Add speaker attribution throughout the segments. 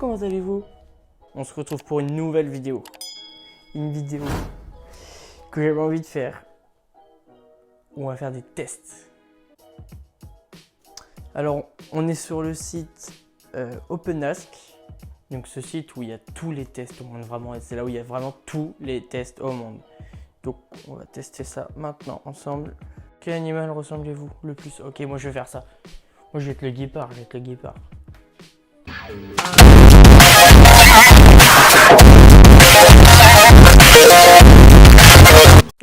Speaker 1: comment allez-vous? On se retrouve pour une nouvelle vidéo. Une vidéo que j'avais envie de faire. Où on va faire des tests. Alors, on est sur le site OpenAsk. Donc ce site où il y a tous les tests au monde, vraiment. C'est là où il y a vraiment tous les tests au monde. Donc on va tester ça maintenant ensemble. Quel animal ressemblez-vous le plus? Ok, moi je vais faire ça. Moi je vais être le guépard,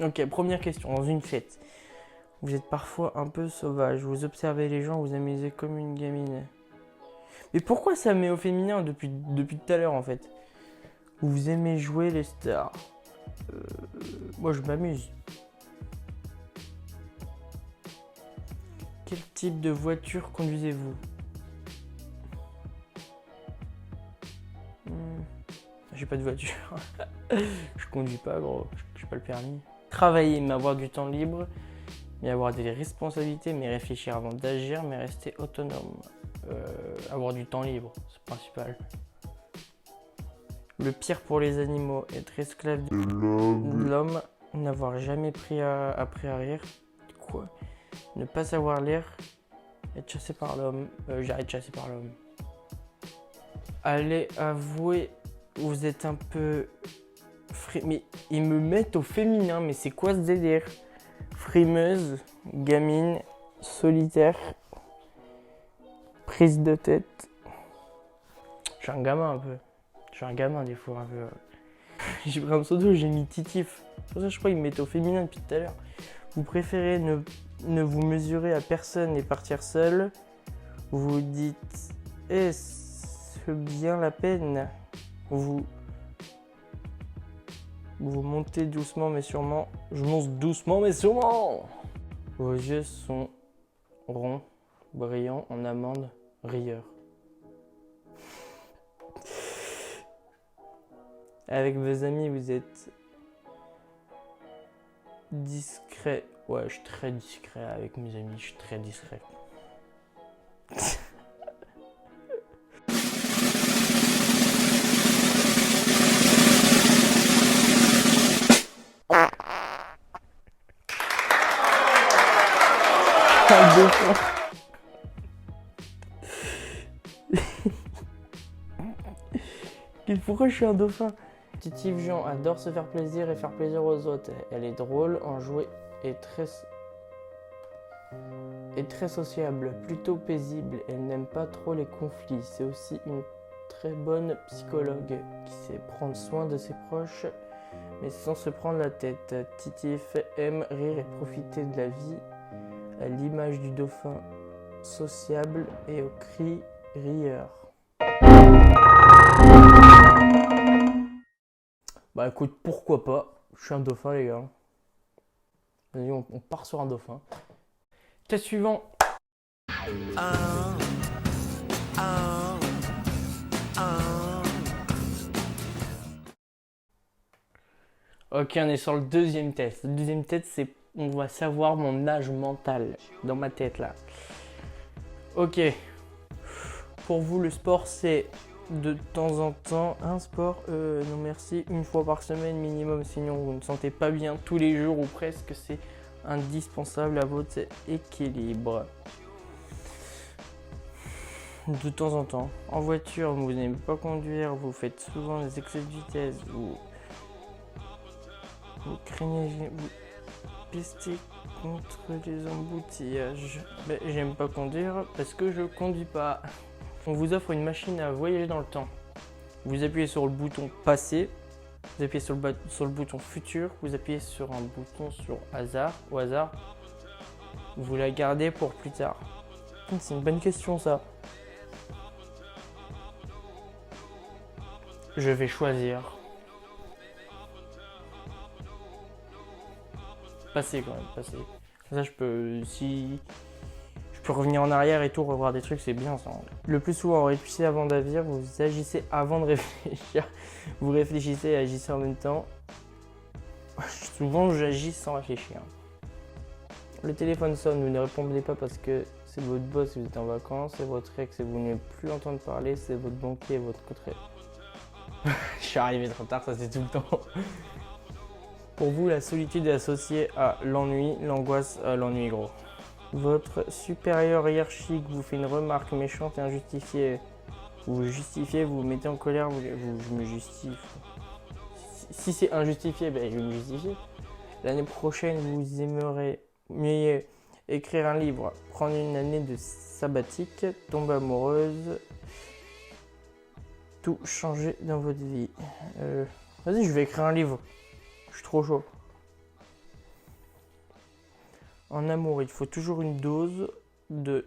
Speaker 1: Ok, première question, dans une fête. Vous êtes parfois un peu sauvage, vous observez les gens, vous amusez comme une gamine. Mais pourquoi ça met au féminin depuis tout à l'heure en fait? Vous aimez jouer les stars. Moi je m'amuse. Quel type de voiture conduisez-vous? J'ai pas de voiture. Je conduis pas gros, j'ai pas le permis. Travailler mais avoir du temps libre, mais avoir des responsabilités, mais réfléchir avant d'agir, mais rester autonome. Avoir du temps libre, c'est le principal. Le pire pour les animaux, être esclave de l'homme, n'avoir jamais appris à rire. Quoi? Ne pas savoir lire, être chassé par l'homme. J'arrête chasser par l'homme. Allez, avouez, vous êtes un peu... Mais ils me mettent au féminin, mais c'est quoi ce délire? Frimeuse, gamine, solitaire, prise de tête. Je suis un gamin un peu. Je suis un gamin des fois un peu. J'ai pris un pseudo, j'ai mis Titif. C'est pour ça que je crois qu'ils me mettent au féminin depuis tout à l'heure. Vous préférez ne vous mesurer à personne et partir seul. Vous dites, est-ce bien la peine? Vous montez doucement mais sûrement. Je monte doucement mais sûrement. Vos yeux sont ronds, brillants en amande, rieurs. Avec vos amis, vous êtes discret. Ouais, je suis très discret avec mes amis, je suis très discret. Un dauphin. Pourquoi je suis un dauphin? Titif Jean adore se faire plaisir et faire plaisir aux autres. Elle est drôle, enjouée et très sociable, plutôt paisible. Elle n'aime pas trop les conflits. C'est aussi une très bonne psychologue qui sait prendre soin de ses proches, mais sans se prendre la tête. Titif aime rire et profiter de la vie, à l'image du dauphin sociable et au cri rieur. Bah écoute, pourquoi pas? Je suis un dauphin les gars. Vas-y, on part sur un dauphin. Test suivant. Ok, on est sur le deuxième test. Le deuxième test, c'est on va savoir mon âge mental dans ma tête là. Ok. Pour vous, le sport, c'est de temps en temps un sport. Non merci, une fois par semaine minimum, sinon vous ne sentez pas bien tous les jours ou presque. C'est indispensable à votre équilibre. De temps en temps. En voiture, vous n'aimez pas conduire, vous faites souvent des excès de vitesse, vous craignez, vous pestez contre les embouteillages. Ben, j'aime pas conduire parce que je conduis pas. On vous offre une machine à voyager dans le temps. Vous appuyez sur le bouton passer, vous appuyez sur le bouton futur, vous appuyez sur un bouton au hasard. Vous la gardez pour plus tard. C'est une bonne question ça. Je vais choisir. Passer quand même, passer. Ça je peux, si je peux revenir en arrière et tout, revoir des trucs, c'est bien ça. Le plus souvent, réfléchissez avant d'agir, vous agissez avant de réfléchir. Vous réfléchissez et agissez en même temps. Souvent, j'agis sans réfléchir. Le téléphone sonne, vous ne répondez pas parce que c'est votre boss si vous êtes en vacances. C'est votre ex et vous ne voulez plus entendre parler. C'est votre banquier et votre contrat. Je suis arrivé trop tard, ça c'est tout le temps. Pour vous, la solitude est associée à l'ennui, l'angoisse à l'ennui gros. Votre supérieur hiérarchique vous fait une remarque méchante et injustifiée. Vous vous justifiez, vous vous mettez en colère, je me justifie. Si c'est injustifié, ben je vais me justifier. L'année prochaine, vous aimeriez mieux écrire un livre, prendre une année de sabbatique, tomber amoureuse, tout changer dans votre vie. Vas-y, je vais écrire un livre. Je suis trop chaud. En amour, il faut toujours une dose de...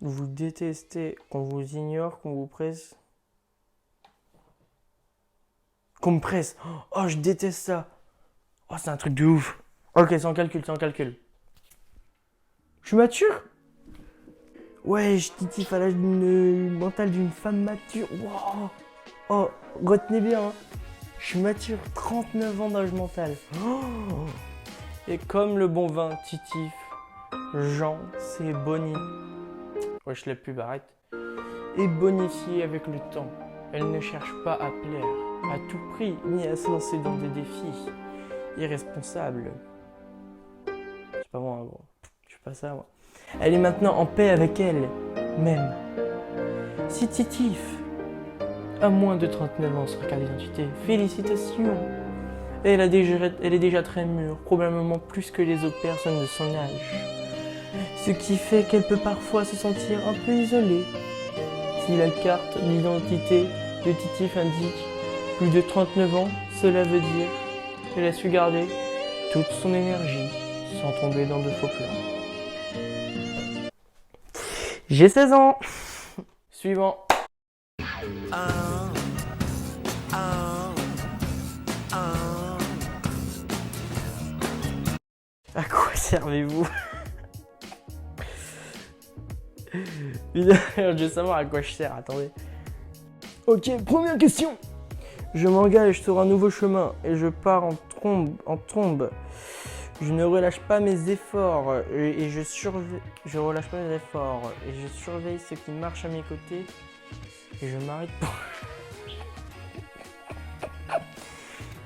Speaker 1: Vous détestez qu'on vous ignore, qu'on vous presse. Qu'on me presse. Oh, je déteste ça. Oh, c'est un truc de ouf. Ok, sans calcul, sans calcul. Je suis mature? Ouais, je titiffe à l'âge mentale d'une femme mature. Wow. Oh, retenez bien, hein. Je suis mature, 39 ans d'âge mental. Oh. Et comme le bon vin titif, Jean, c'est boni. Wesh, la pub, arrête. Et bonifié avec le temps. Elle ne cherche pas à plaire à tout prix, ni à se lancer dans des défis irresponsables. C'est pas moi, gros. Je suis pas ça, moi. Elle est maintenant en paix avec elle-même. Si titif a moins de 39 ans sur carte d'identité, félicitations. Elle est déjà très mûre, probablement plus que les autres personnes de son âge. Ce qui fait qu'elle peut parfois se sentir un peu isolée. Si la carte d'identité de Titif indique plus de 39 ans, cela veut dire qu'elle a su garder toute son énergie sans tomber dans de faux plans. J'ai 16 ans. Suivant. À quoi servez-vous? Je veux savoir à quoi je sers, attendez. Ok, première question. Je m'engage sur un nouveau chemin et je pars en trombe. Je ne relâche pas mes efforts et je relâche pas mes efforts et je surveille ce qui marche à mes côtés et je m'arrête pour...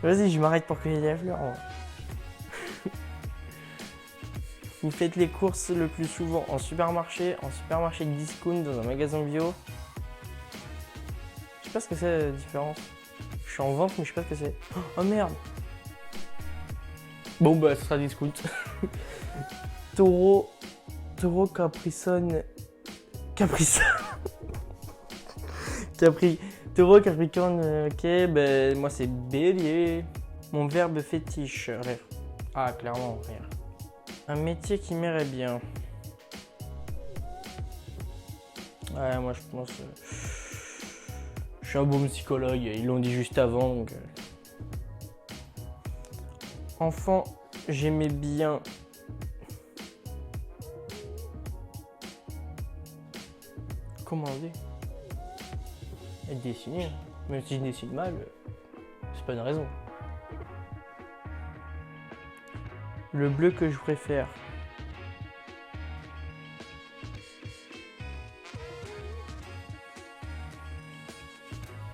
Speaker 1: Vas-y, je m'arrête pour cueillir des fleurs. Vous faites les courses le plus souvent en supermarché discount, dans un magasin bio. Je sais pas ce que c'est la différence. Je suis en vente mais je sais pas ce que c'est. Oh merde. Bon bah ce sera discount. Taureau Capricorne. Taureau Capricorne, ok, ben moi c'est Bélier. Mon verbe fétiche, rire. Ah clairement, rire. Un métier qui m'irait bien. Ouais, moi je pense... je suis un bon psychologue, ils l'ont dit juste avant. Donc, Enfant, j'aimais bien... Comment on dit? Être dessiné. Même si je dessine mal, c'est pas une raison. Le bleu que je préfère.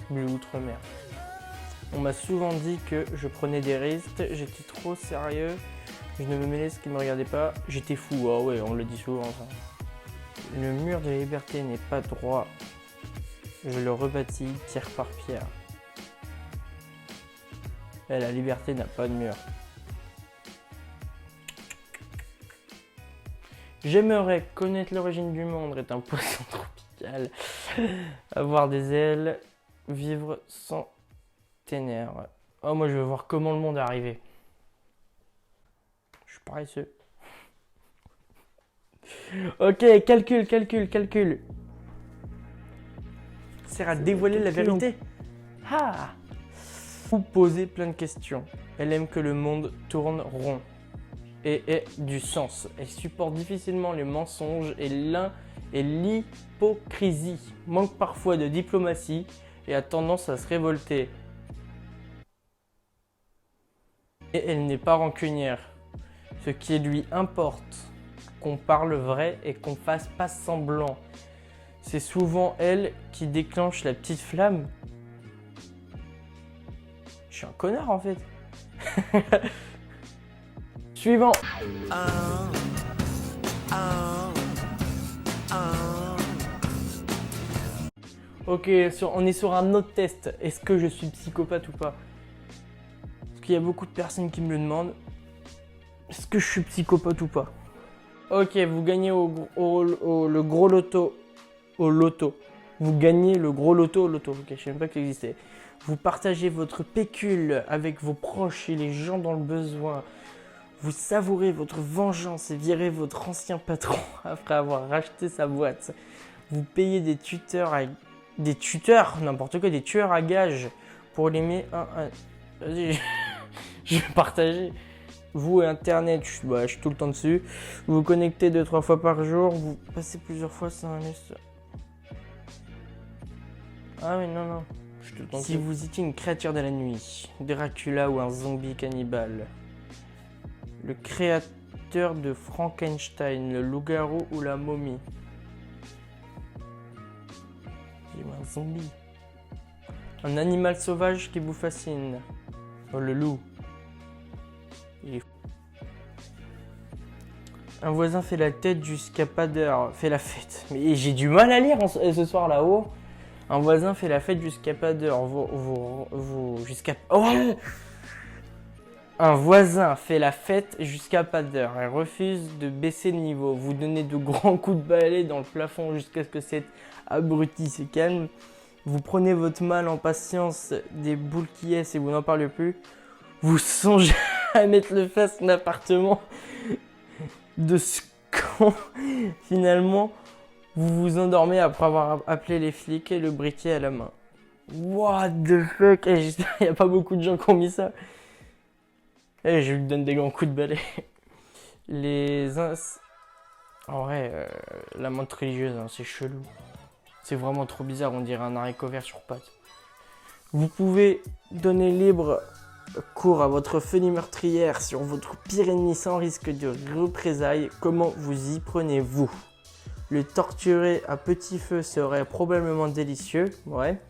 Speaker 1: Bleu outre-mer. On m'a souvent dit que je prenais des risques, j'étais trop sérieux, je ne me mêlais ce qui ne me regardait pas, j'étais fou. Ah ouais, on le dit souvent ça. Le mur de la liberté n'est pas droit. Je le rebâtis pierre par pierre. Et la liberté n'a pas de mur. J'aimerais connaître l'origine du monde, être un poisson tropical, avoir des ailes, vivre sans ténèbres. Oh, moi je veux voir comment le monde est arrivé. Je suis paresseux. Ok, calcul. Sert à dévoiler la vérité. Ah! Vous posez plein de questions. Elle aime que le monde tourne rond. Et ait du sens. Elle supporte difficilement les mensonges et l'hypocrisie. Manque parfois de diplomatie et a tendance à se révolter. Et elle n'est pas rancunière. Ce qui lui importe, qu'on parle vrai et qu'on fasse pas semblant. C'est souvent elle qui déclenche la petite flamme. Je suis un connard en fait. Suivant. Ok, on est sur un autre test. Est-ce que je suis psychopathe ou pas? Parce qu'il y a beaucoup de personnes qui me le demandent. Est-ce que je suis psychopathe ou pas? Ok, vous gagnez le gros loto. Au loto. Vous gagnez le gros loto au loto. Ok, je sais même pas que ça existait. Vous partagez votre pécule avec vos proches et les gens dans le besoin. Vous savourez votre vengeance et virez votre ancien patron après avoir racheté sa boîte. Vous payez des tuteurs n'importe quoi, des tueurs à gages pour l'aimer Vas-y, je vais partager. Vous et Internet, je suis tout le temps dessus. Vous vous connectez 2-3 fois par jour. Vous passez plusieurs fois sans aller sur... Ah mais non. Je suis tout le temps dessus. Si vous étiez une créature de la nuit, Dracula ou un zombie cannibale, le créateur de Frankenstein, le loup-garou ou la momie. Un zombie. Un animal sauvage qui vous fascine. Oh, le loup. Il est fou. Un voisin fait la tête jusqu'à pas d'heure. Fait la fête. Mais j'ai du mal à lire ce soir là-haut. Un voisin fait la fête jusqu'à pas d'heure. Jusqu'à... Oh, un voisin fait la fête jusqu'à pas d'heure et refuse de baisser le niveau. Vous donnez de grands coups de balai dans le plafond jusqu'à ce que cet abruti se calme. Vous prenez votre mal en patience des boules qui est et vous n'en parlez plus. Vous songez à mettre le feu à son appartement de ce con. Finalement, vous vous endormez après avoir appelé les flics et le briquet à la main. What the fuck? J'espère qu'il n'y a pas beaucoup de gens qui ont mis ça. Je lui donne des grands coups de balai. En vrai, la menthe religieuse, hein, c'est chelou. C'est vraiment trop bizarre, on dirait un haricot vert sur pattes. Vous pouvez donner libre cours à votre folie meurtrière sur votre pire ennemi sans risque de représailles. Comment vous y prenez-vous? Le torturer à petit feu serait probablement délicieux, ouais.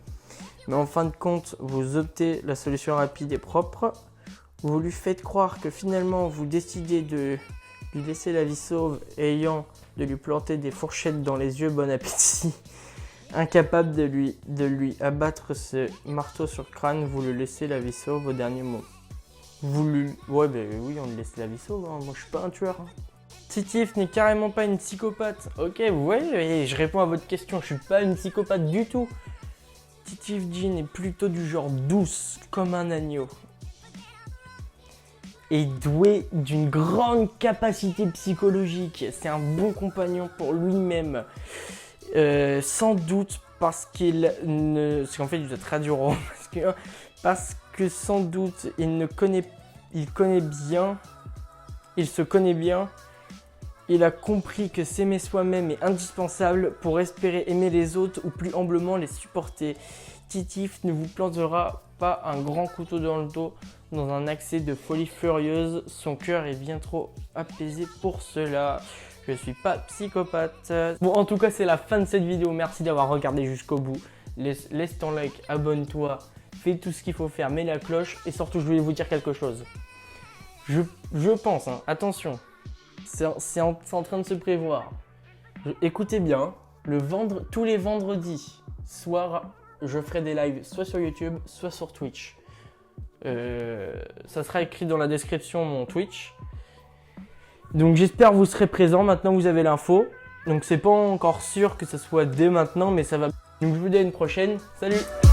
Speaker 1: Mais en fin de compte, vous optez la solution rapide et propre. Vous lui faites croire que finalement vous décidez de lui laisser la vie sauve, ayant de lui planter des fourchettes dans les yeux, bon appétit. Incapable de lui abattre ce marteau sur le crâne, vous le laissez la vie sauve au dernier mot. Ouais, oui, on lui laisse la vie sauve, hein. Moi je suis pas un tueur. Hein. Titif n'est carrément pas une psychopathe. Ok, vous voyez, je réponds à votre question, je suis pas une psychopathe du tout. Titif Jean est plutôt du genre douce, comme un agneau. Et doué d'une grande capacité psychologique. C'est un bon compagnon pour lui-même. Sans doute parce qu'il ne... C'est qu'en fait, je dois traduire parce que sans doute, il se connaît bien. Il a compris que s'aimer soi-même est indispensable pour espérer aimer les autres ou plus humblement les supporter. Titif ne vous plantera pas un grand couteau dans le dos dans un accès de folie furieuse. Son cœur est bien trop apaisé pour cela. Je suis pas psychopathe. Bon, en tout cas, c'est la fin de cette vidéo. Merci d'avoir regardé jusqu'au bout. Laisse ton like, abonne-toi, fais tout ce qu'il faut faire, mets la cloche. Et surtout, je voulais vous dire quelque chose. Je pense, hein, attention, c'est en train de se prévoir. Écoutez bien, tous les vendredis soir, je ferai des lives soit sur YouTube, soit sur Twitch. Ça sera écrit dans la description mon Twitch. Donc j'espère que vous serez présents, maintenant vous avez l'info. Donc c'est pas encore sûr que ce soit dès maintenant, mais ça va. Donc je vous dis à une prochaine, salut!